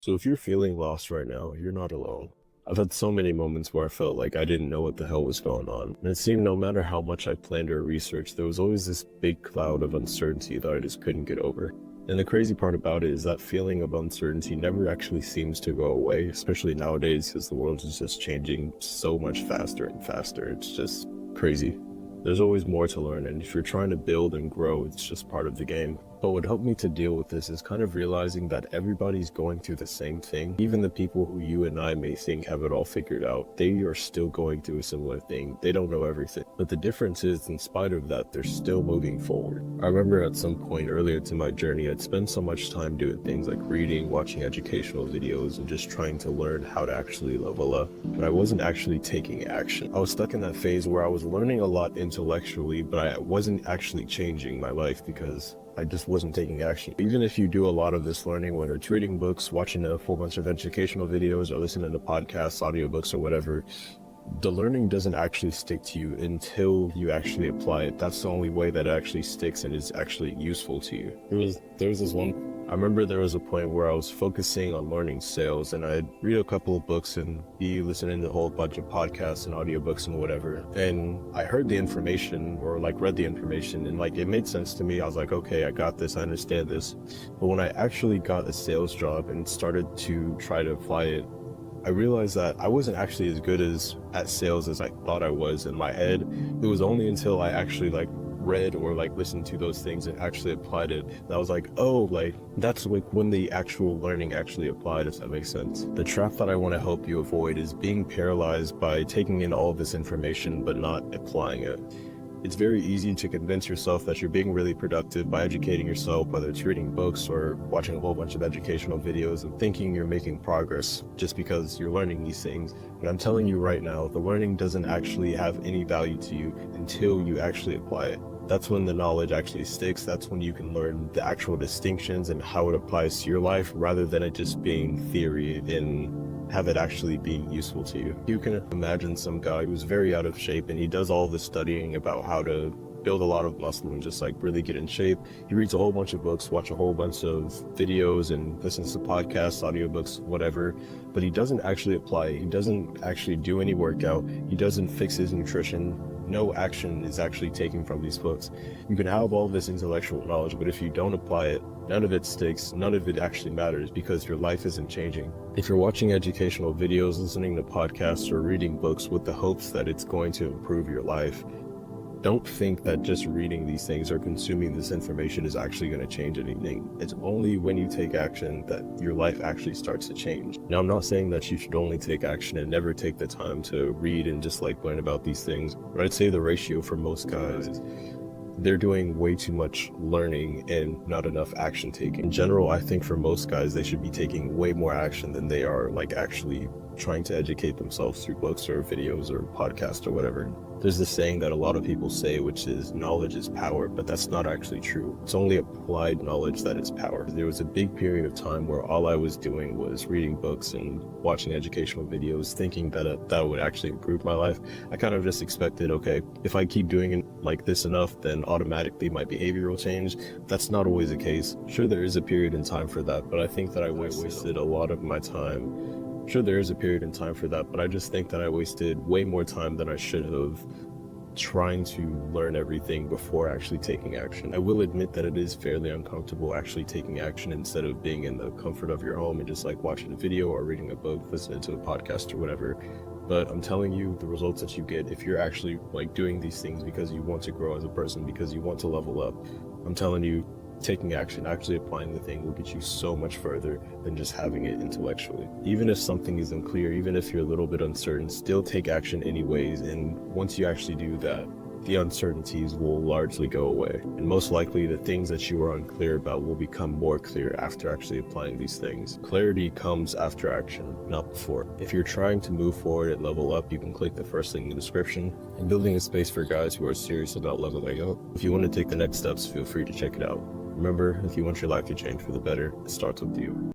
So if you're feeling lost right now, you're not alone. I've had so many moments where I felt like I didn't know what the hell was going on. And it seemed no matter how much I planned or researched, there was always this big cloud of uncertainty that I just couldn't get over. And the crazy part about it is that feeling of uncertainty never actually seems to go away, especially nowadays because the world is just changing so much faster and faster. It's just crazy. There's always more to learn, and if you're trying to build and grow, it's just part of the game. But what helped me to deal with this is kind of realizing that everybody's going through the same thing. Even the people who you and I may think have it all figured out, they are still going through a similar thing. They don't know everything. But the difference is, in spite of that, they're still moving forward. I remember at some point earlier to my journey, I'd spend so much time doing things like reading, watching educational videos, and just trying to learn how to actually level up. But I wasn't actually taking action. I was stuck in that phase where I was learning a lot intellectually, but I wasn't actually changing my life because I just wasn't taking action. Even if you do a lot of this learning, whether it's reading books, watching a whole bunch of educational videos, or listening to podcasts, audiobooks, or whatever, the learning doesn't actually stick to you until you actually apply it. That's the only way that it actually sticks and is actually useful to you. There was this one, I remember there was a point where I was focusing on learning sales, and I'd read a couple of books and be listening to a whole bunch of podcasts and audiobooks and whatever. And I heard the information, or like read the information, and like it made sense to me. I was like, okay, I got this, I understand this. But when I actually got a sales job and started to try to apply it, I realized that I wasn't actually as good at sales as I thought I was in my head. It was only until I actually read or listened to those things and actually applied it, and I was like, oh, that's when the actual learning actually applied, if that makes sense. The trap that I want to help you avoid is being paralyzed by taking in all of this information but not applying it. It's very easy to convince yourself that you're being really productive by educating yourself, whether it's reading books or watching a whole bunch of educational videos, and thinking you're making progress just because you're learning these things. But I'm telling you right now, the learning doesn't actually have any value to you until you actually apply it. That's when the knowledge actually sticks. That's when you can learn the actual distinctions and how it applies to your life, rather than it just being theory and have it actually being useful to you. You can imagine some guy who's very out of shape and he does all this studying about how to build a lot of muscle and just really get in shape. He reads a whole bunch of books, watch a whole bunch of videos, and listens to podcasts, audiobooks, whatever, but he doesn't actually apply it. He doesn't actually do any workout. He doesn't fix his nutrition. No action is actually taken from these books. You can have all this intellectual knowledge, but if you don't apply it, none of it sticks, none of it actually matters, because your life isn't changing. If you're watching educational videos, listening to podcasts, or reading books with the hopes that it's going to improve your life, don't think that just reading these things or consuming this information is actually going to change anything. It's only when you take action that your life actually starts to change. Now, I'm not saying that you should only take action and never take the time to read and just learn about these things, but I'd say the ratio for most guys is they're doing way too much learning and not enough action taking. In general, I think for most guys, they should be taking way more action than they are actually trying to educate themselves through books or videos or podcasts or whatever. There's this saying that a lot of people say, which is knowledge is power, but that's not actually true. It's only applied knowledge that is power. There was a big period of time where all I was doing was reading books and watching educational videos, thinking that that would actually improve my life. I kind of just expected, okay, if I keep doing it like this enough, then automatically my behavior will change. That's not always the case. Sure, there is a period in time for that, but I think that I wasted a lot of my time. Sure, there is a period in time for that, but I just think that I wasted way more time than I should have trying to learn everything before actually taking action. I will admit that it is fairly uncomfortable actually taking action instead of being in the comfort of your home and just watching a video or reading a book, listening to a podcast or whatever. But I'm telling you, the results that you get if you're actually doing these things because you want to grow as a person, because you want to level up, I'm telling you, taking action, actually applying the thing will get you so much further than just having it intellectually. Even if something is unclear, even if you're a little bit uncertain, still take action anyways. And once you actually do that, the uncertainties will largely go away. And most likely the things that you are unclear about will become more clear after actually applying these things. Clarity comes after action, not before. If you're trying to move forward and level up, you can click the first link in the description. And building a space for guys who are serious about leveling up. If you want to take the next steps, feel free to check it out. Remember, if you want your life to change for the better, it starts with you.